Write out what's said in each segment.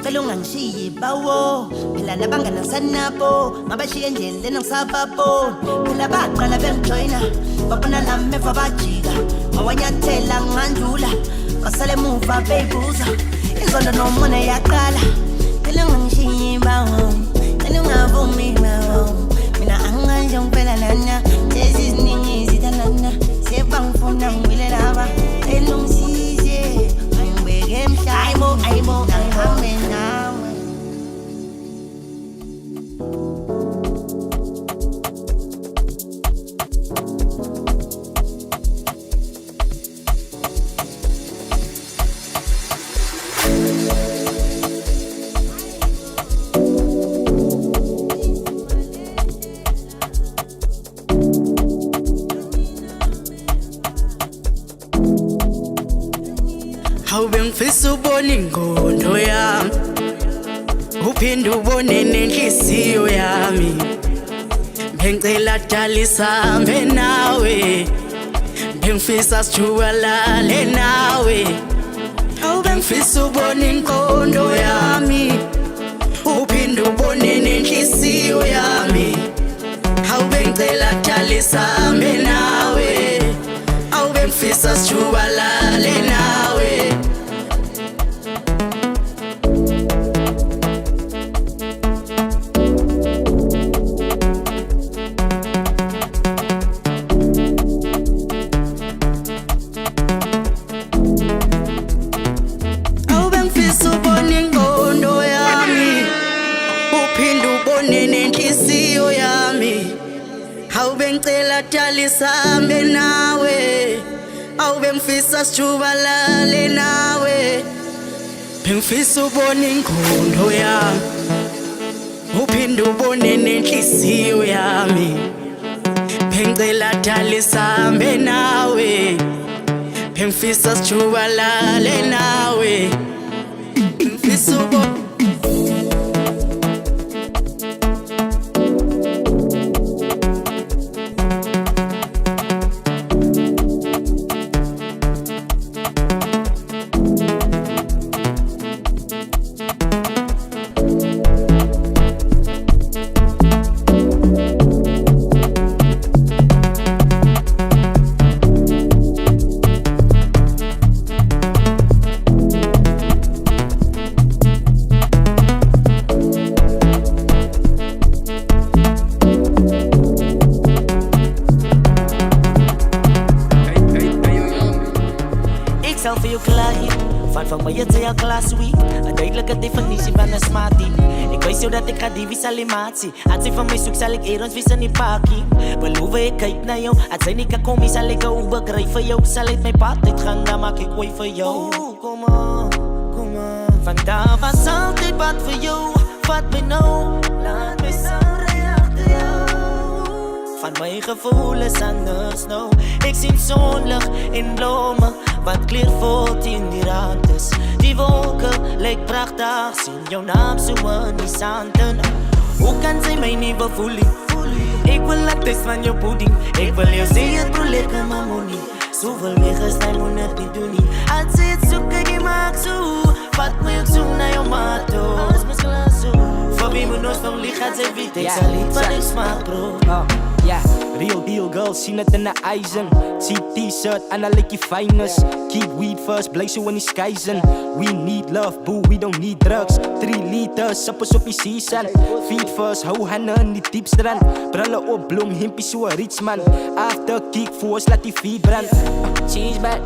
ngicela ungangishiyi bawo phela labangana sanabo mabashiye endleleni nangisababo phela baqala bengijoyina babona lami eva bajika mawanyathela ngandlula basale emuva beyibuza inzondo nomona yaqala phela ungangishiyi bawo phela ungavumi bawo mina anganje ngempela lana eziningi izithandana sebangifuna ngibile laba elungisize ngibeke emhlaba ayibo ngihambe nawe Awubengifisa ubone ingqondo yami uphinde ubone nenhliziyo yami bengicela dala isambe nawe bengifisa sijubalale nawe awubengifisa ubone ingqondo yami uphinde ubone nenhliziyo yami awubengicela dala isambe nawe awubengifisa sijubalale nawe Awubengicela dala isambe nawe awubengifisa sijubalale nawe bengifisa ubone ingqondo yami uphinde ubone nenhliziyo yami bengicela dala isambe nawe bengifisa sijubalale nawe bengifisa ubone van my het heel klas week. 'n duidelike definisie van 'n smartie. Ek wys jou dat ek gaan die wisalimatie. As jy van my soek sal ek eers wys in die pakkie. Beloof ek kyk na jou. As jy nie kan kom, sal ek ou begryp vir jou. Sal ek my pad uitgaan, dan maak ek way vir jou. Kom aan, kom aan. Vandaag was altyd wat vir jou. Vat my nou, laat my saam ry agter jou. Van my gevoel is anders nou. Ek sien sonlig en blomme wat kleur vol teen die rand is. Die wolke lyk pragtig, sien jou naam so in die sand. Hoe kan sy my nie bevoel? Ek wil laat taste van jou pudding. Ek wil jou sê het bro lekker mamonie. Soveel weg is hy moet net nie doen nie. Als sy het soek ek jy maak so. Vat my ook so na jou maat toe. Alles mis glas so. Voor wie moet ons nog lieg gaat sy weet. Ek sal niet wat ek smaak bro. Yeah, real deal girl, sien het in the eisen. See t-shirt and I like your finest. Keep weed first, bly so in die skyzen. We need love, boo, we don't need drugs. 3 liters, suppers op die season. Feed first, hou hande in die diepstrand. Brille op, bloem, hempie so rich man. After kick force, laat die feed brand. Cheese bad,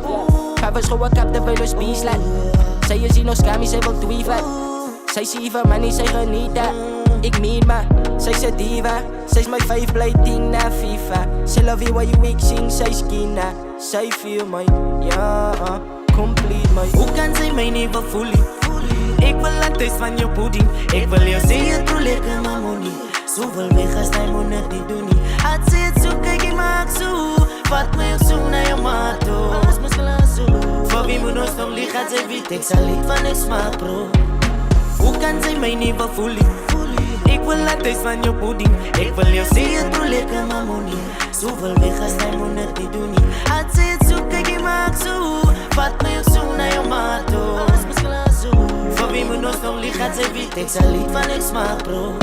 Papa's gou ek op terwyl ons bees laat. Sy is hier nog skamie, sy wil tweevat. Sy sê vir money, sy geniet dat. Ek meen maar, sy's 'n diva. Sy's my 5 play 10 na FIFA. Sy love you while you weak sing, sy's kina. Sy feel my, ja, complete my. Hoe kan sy my nie bevoel nie? Ek wil laat taste van jou pudding. Ek wil jou sê het bro lekker mamonie. Soveel weg as hy moet net nie doen nie. Als sy het soek ek jy maak so. Vat my ook so na jou maat toe. Alles mis glas so. Voor wie moet ons nog lieg gaat sy weet. Ek sal niet van ek smaak bro. Hoe kan sy my nie bevoel nie? Ek wil laat taste van jou pudding. Ek wil jou sê het bro lekker mamonie. Soveel weg as hy moet net nie doen nie. Als sy het soek ek jy maak so. Vat my ook so na jou maat toe. Alles mis glas so. Voor wie moet ons nog lieg gaat Ați evit exalit van ik smaak bro.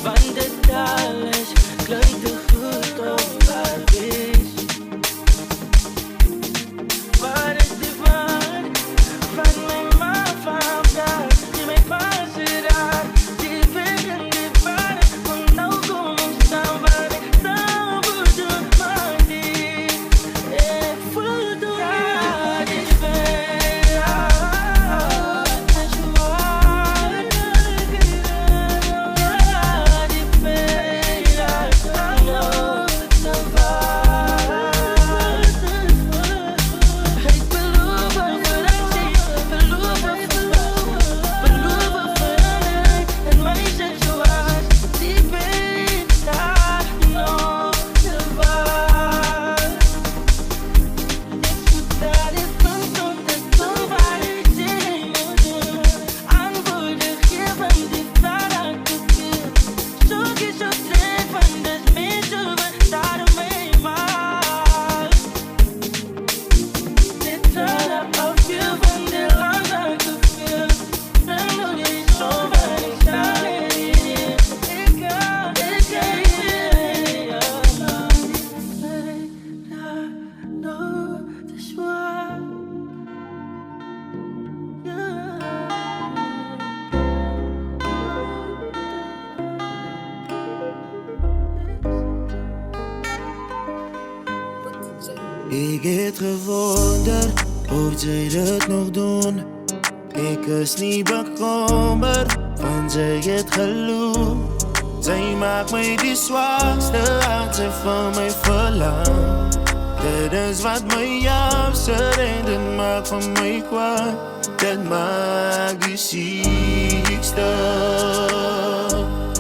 van dit alles klinkt te goed op haar wees. Waar is die waarde van mijn ma van daar? Die mij vast raar, die weet die waarde van nou kom ik staan waar ik staan moet doen, maar niet. Ik voel door ja, die weet als je waard, ja, die weet nooit te waard. Ik beloof verrassing, beloof verandering en mijn situatie, die weet nooit te waard. Ik zoek naar de punt om te doen waar ik zin moet doen. Antwoorden geven die vraag aan te veel. Zoek je zo trek van de mensen we daarmee maar. Dit tranen op je van de land aan te veel. Dan doe je zo van ik sta hier. Ik ga hier. Nooit te zwaar. Ik het gewonder of zij het nog doen. Ik is niet bekommerd van zij het geloof. Zij maakt mij de zwakste als zij van mij verlangt. Dat is wat mij afzet en dat maakt van mij kwaad. Dat maakt die ziekste.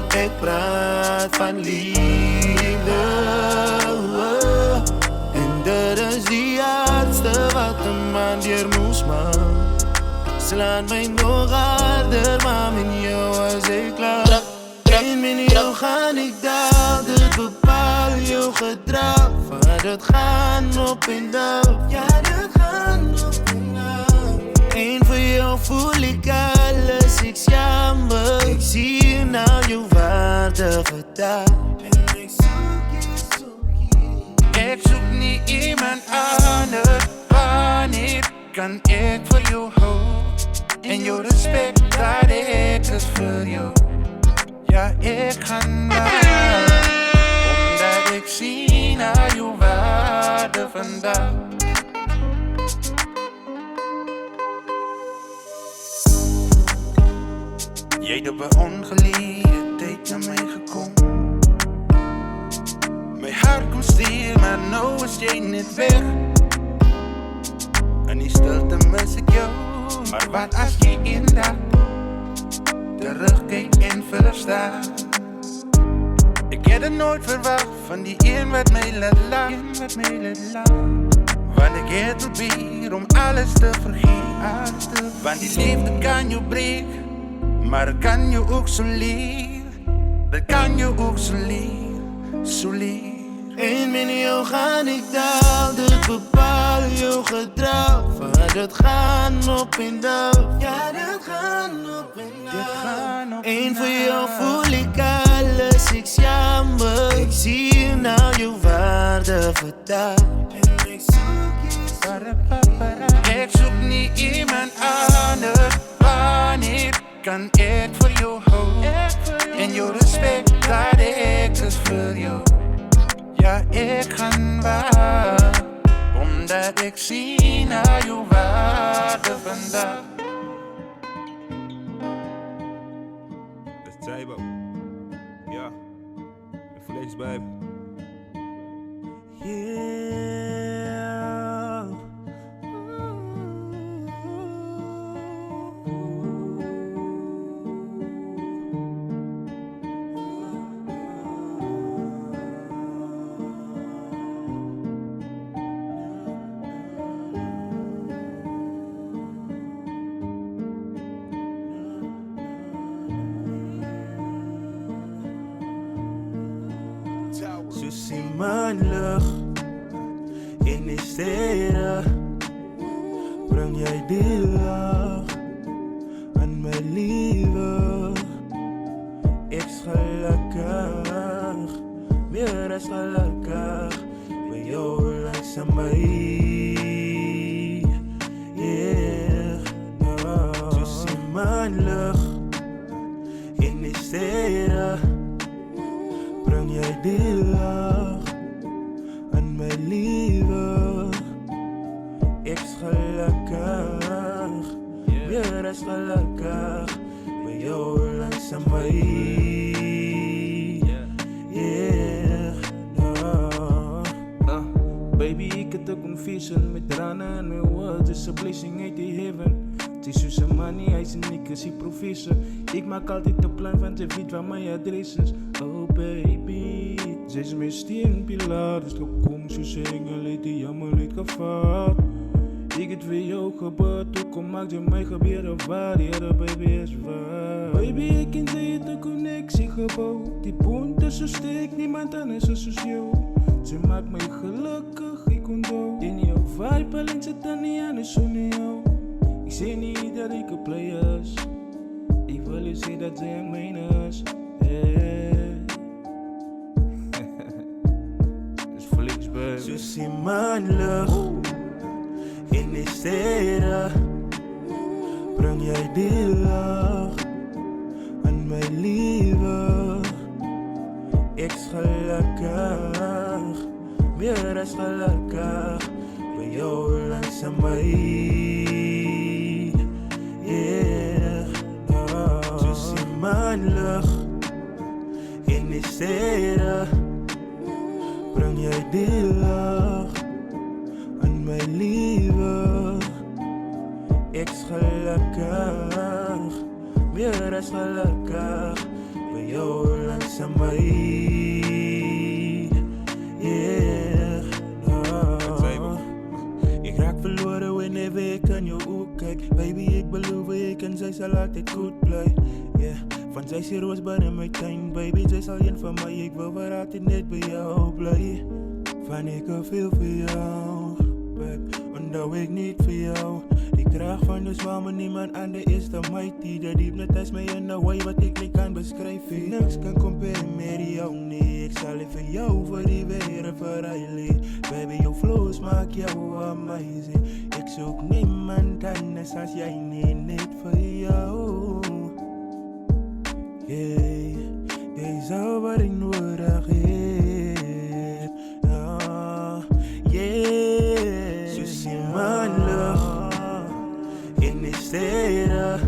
Ik praat van liefde. En dat is die hardste wat een man hier moest maken. Ze laat mij nog harder, maar met jou was ik klaar. En met jou ga ik dat bepaal jouw gedrag. Van het gaan op en down, ja dat gaan op en down. En voor jou voel ik alles, ik jammer. Ik zie je nou jouw waardige taal. En ik zoek je. Ik zoek niet iemand anders. Wanneer kan ik voor jou houden? En jouw respect dat ik het voor jou. Ja, ik ga naar, omdat ik zie naar jouw waarde vandaag. Jij hebt bij ongeleerde tijd naar mij gekomen. Mijn hart komt stil, maar nou is jij niet weg. En die stilte mis ik jou. Maar wat als je inderdaad terugkijkt en verstaat. Ik had het nooit verwacht van die een wat mij laat lachen. Want ik heb probeer om alles te vergeten. Want die liefde kan je breken, maar het kan je ook zo leren. Dat kan je ook zo leren, zo leren. En met jou ga ik daal, dat bepaal jouw gedrag. Van het gaan op en down, ja dat gaan op en down. En voor jou voel ik alles, ik jammer. Ik zie je nou jouw waarde vertaald. En ik zoek je. Ik zoek niet iemand anders. Wanneer kan ik voor jou houden? En jouw respect dat ik het voor jou. Ja, ik ga waar, omdat ik zie naar jouw waarde vandaag. Dat is Taibo. Ja, flex baby. Yeah. Zo zie mijn lucht in de steden. Breng jij die lach aan mijn lieve. Ik schat gelukkig, meer as gelukkig. By jou langs aan my, yeah. Soos die maanlig in die sterre, bring jy die lag aan my liewe. Ek's gelukkig, meer as gelukkig. By jou langs aan my, yeah. Baby, ek het 'n confession met tranen in my words. It's a blessing uit die heaven. Het is soos 'n money, hy's en ek is die professor. Ek maak altyd 'n plan van sy weet waar my adres is. Oh baby, sy is my steenpilaar. Dis gekom soos 'n engel uit die hemel uitgevaar. Ek het vir jou gebeur, toe kom maak jy my gebeur of waar. Die Here baby is waar. Baby, ek en sy het 'n connectie gebou. Die bond is so sterk, niemand anders is soos jou. Sy maak my gelukkig, ek onthou. En jou vibe alleen sit dan nie anders sonder jou. Ek sê nie dat ek 'n player is, ek wil jy sê dat sy aan myne is. Dis flex baby. Soos die maanlig in die sterre, bring jy die lag aan my liewe. Ek's gelukkig, meer as gelukkig. By jou langs aan my, yeah. Soos die maanlig in die sterre, bring jy die lag aan my liewe. Ek's gelukkig, meer as gelukkig. By jou langs aan my, yeah. Ek raak verlore wanneer ek aan jou oog kyk. Baby, ek beloof ek en sy sal altyd goed bly, yeah. Van sy se roos binne my tuin, baby, sy sal een van my. Ek wil vir altyd net by jou bly. Van ek veel vir jou, babe, onthou ek niet vir jou. Die kraag van jou zwaar, niemand ander is dan mighty. De diepte is my in a way wat ek nie kan beskryf. Niks kan compare met jou nie. Ek sal vir jou vir die wereld verruilen. Baby, jou flows maak jou amazing. Ek soek niemand anders as jy nie, net vir jou. Yeah, jy is al wat ek nodig het. Yeah, soos die maanlig in die sterre,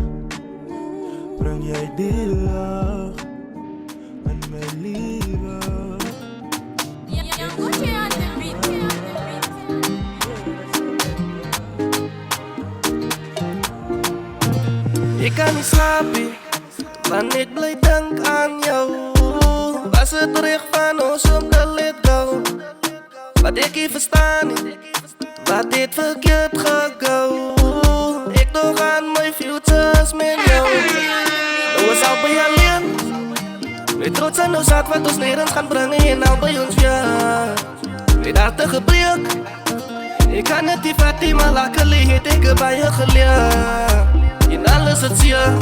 bring jy die lag aan my liewe. Ek kan nie slaap nie, want ek bly dink aan jou. Was het reg van ons om te let go? Wat ek nie verstaan nie, wat het verkeerd gegou? Ek nog aan my futures met jou. Nou is al by alleen, met trots en nou zak wat ons nergens gaan brengen. En nou by ons weer, met harte gebreek. Ek kan het die Fatima lakkelijk, het ek baie geleer. En alles het zeer,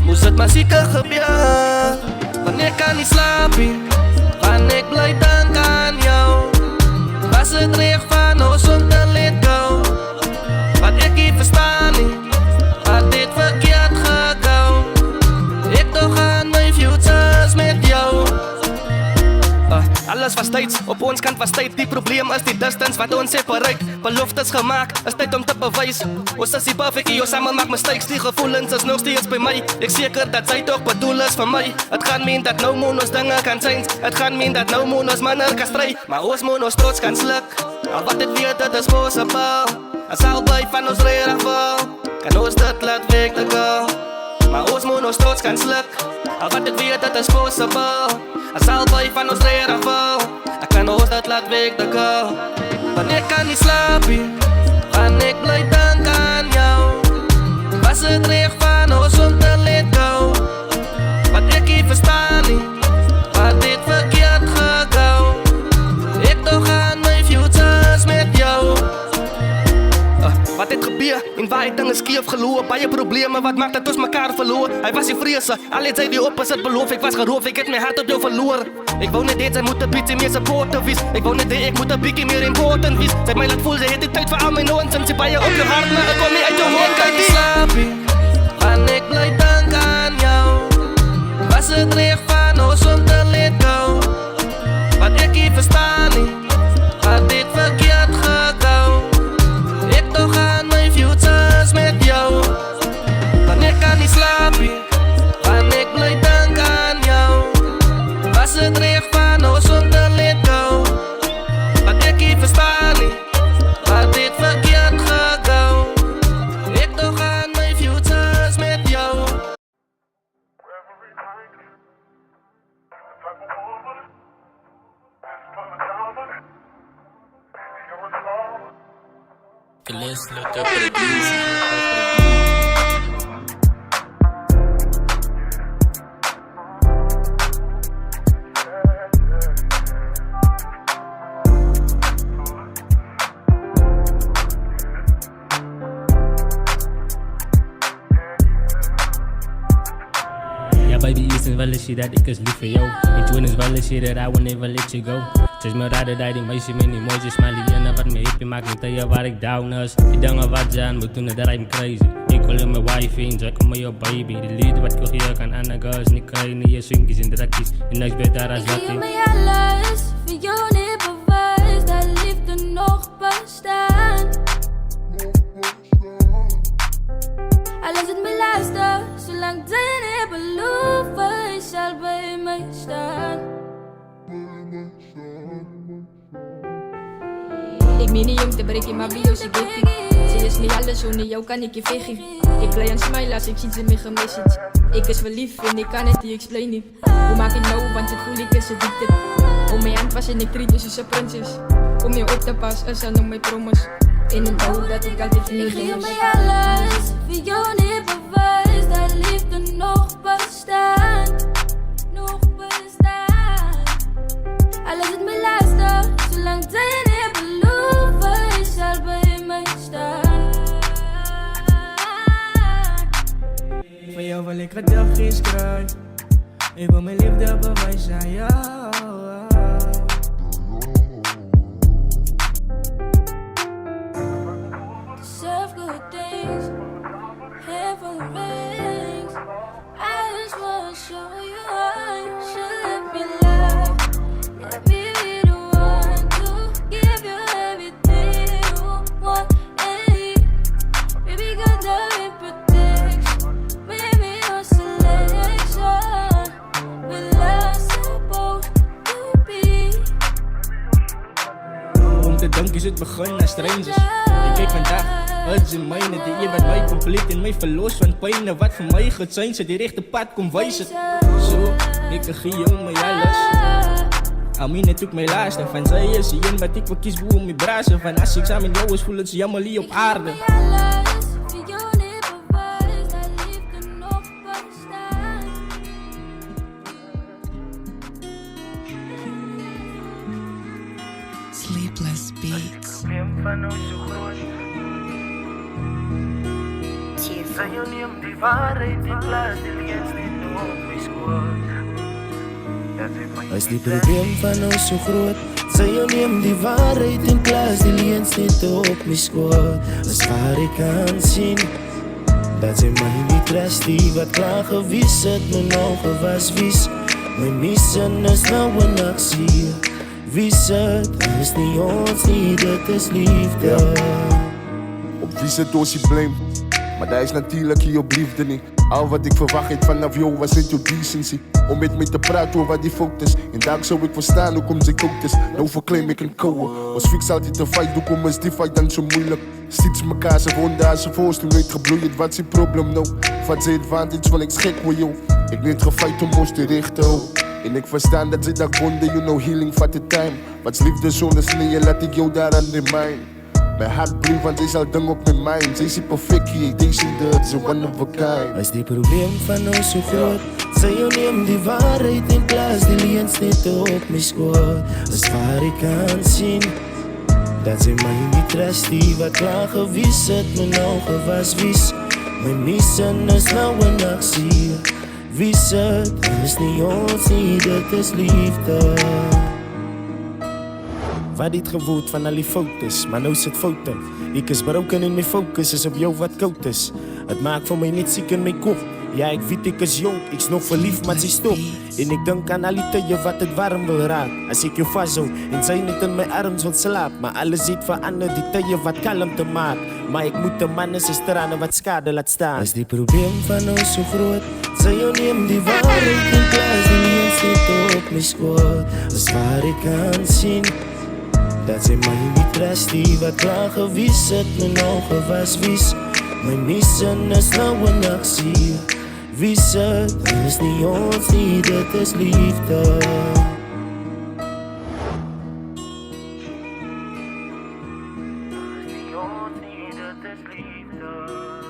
moes het maar zeker gebeur. Want ek kan nie slaap nie, want ek bly denk aan jou. Was het reg van ons om te let go? Wat ek nie verstaan nie, wat het verkeerd gegou? Ek toch aan my futures met jou. Alles was tyds, op ons kant was tyd. Die probleem is die distance wat ons separate. Beloftes gemaakt, is tyd om te bewys. Ons is die perfect, jou samen maak mistakes. Die gevoelens is nog steeds by my. Ek seker dat sy toch bedoel is vir my. Het gaan meen dat nou moet ons dinge kan zijn. Het gaan meen dat nou moet ons minder kan stry. Maar ons moet ons trots kan sluk. Al wat het weet, het is possible. As albei van ons redig wil, kan ons dit laat weg te go. Maar ons moet ons trots kan sluk. Al wat het weet, het is possible. As albei van ons redig wil, ek kan ons dit laat weg te go. Want ek kan nie slaap nie, want ek bly denk aan jou. Was het reg van ons om te let go? Wat ek nie verstaan nie, wat het verkeerd gegou? Ek toch aan my futures met jou. Wat het gebeur en waar baie dinge skeef geloop, baie probleme wat maak dat ons mekaar verloor. Hy was die vrese, al het hy die opposite beloof. Ek was geroof, ek het my hart op jou verloor. Ek wou net dit, sy moet 'n bietjie meer supportive wees. Ek wou net dit, ek moet 'n bietjie meer important wees. Sy het my laat voel, sy het die tyd vir al my nonsens. Sy baie op jou hart, maar ek kom nie uit jou mond uit die slaapie. Van ek bly dank aan jou. Was het reg van ons om te let go? Wat ek nie verstaan nie, wat dit verkeerd gegaan. Ek toch aan my futures met jou. Want ek kan nie slaap nie, want ek bly dank aan jou. Was het reg van ons om te let go? Wat ek nie verstaan nie, wat dit verkeerd gegaan. Ek toch aan my futures met jou. Ja, baby, eerst wel eens dat ik is lief voor jou. En toen is wel eens that I will never let you go. Het is me raar dat hij die meisje met die mooie smiley en wat me hippie maakt niet tegen waar ik down is. Die dingen wat zijn, moet doen, dat rijdt me crazy. Ik wil je mijn wife in, zeg maar je baby. Die lied wat ik hier kan aan de girls niet krijgen, niet je swinkies en drakjes. En niks beter als dat. Ik geef me alles, voor jou niet bewijs dat liefde nog bestaat. Alles het me luister, zolang jij niet beloven, je zal bij mij staan. Ik meen niet jong te breken, maar wie jou ze geeft. Ze is niet alles, zonder jou kan ik je vegen. Ik blij aan smile als ik zie ze me gemessage. Ik is verliefd en ik kan het niet explainen. Hoe maak ik nou, want het voel ik is addicted. Om mij aan te passen en ik treat dus een prinses. Om je op te pas, is aan mijn promise. In een hoop dat ik altijd niet Ik geef me alles, voor jou niet bewijs dat liefde nog bestaat. Nog bestaat. Alles het me luister, zolang jij niet beloven, je zal bij mij staan. Voor jou wil ik het dag geen schrijf. Ik wil mijn liefde bewijzen aan jou. Deserve good things, heaven rings. I just wanna show you how you should live your life. Let me be the one to give you everything you want and need. Baby, God love and protection, maybe your selection. But love's supposed to be. Om te danken is het begin naar strangers. Ik kijk vandaag, het is in mijne. Die eer wat mij compleet en mij verloos van pijn. Wat voor mij gaat zijn, ze die rechte pad kon wijzen. Zo, ik geef jou mij alles. Amine toek mij laatste. Van zij is hier wat ik wil kies boe om mijn brazen. Van als ik samen jou is, voel het ze jammer lie op aarde. Sleepless Beats. Zijn je niet om die waarheid in plaats die liefst niet op mijn squad. Is die probleem van ons zo groot? Zij je neem die waarheid in plaats die liens niet op mijn squad. Is waar ik kan zien dat zij mij niet trust. Die wat klaar gewist het, mijn ogen was wies. Mijn missen is nou een actie. Wist het is niet ons niet, het is liefde. Op wie zit ons je blame? Maar dat is natuurlijk hier op liefde niet. Al wat ik verwacht het vanaf jou was niet jouw decency. Om met me te praten over die foto's. En daar zou ik verstaan hoe komt ze kookt is. Nou verclaim ik een kouwe. Was fix altijd een fight, hoe kom is die fight dan zo moeilijk? Steeds mekaar ze wonden als ze voorst. Toen nooit gebloeid, wat is het probleem nou? Wat ze advantage, wel ik schrik voor jou. Ik niet gefight om ons te richten oh. En ik verstaan dat ze dat wonden, you know healing vat de time. Wat is liefde zonder sneeën, laat ik jou daar aan de mijn. Mijn hart bloeit, want zij is al ding op mijn mind. Zij is die perfectie, deze dat is one of a kind. Is die probleem van ons zo groot? Zij je neem die waarheid in plaats die liens niet op mijn squad. Is waar ik kan zien Dat sy my nie trust die wat klaar gewys het, my nou gewas wies. My mission is nou in aksie. Wies het, is nie ons nie, dit is liefde. Wat het gewoord van al die foutes, maar nou sit foute. Ek is broken en my focus is op jou wat koud is. Het maak vir my net siek in my kop. Ja, ek weet ek is jong, ek's nog verlief, maar sy stop. En ek dink aan al die tye wat het warm wil raak. As ek jou vashou en sy net in my arms wil slaap. Maar alles het verander, die tye wat kalm te maak. Maar ek moet 'n man is trane wat skade laat staan. Is die probleem van ons so groot? Sy jou neem die waarheid in plaas, die mens net op my skoot. Is waar ek kan sien dat sy my nie trust die wat klaar gewys het, my nou gewas wies. My mission is nou in aksie. Wies het, is nie ons nie, dit is liefde. Is nie ons nie, dit is liefde.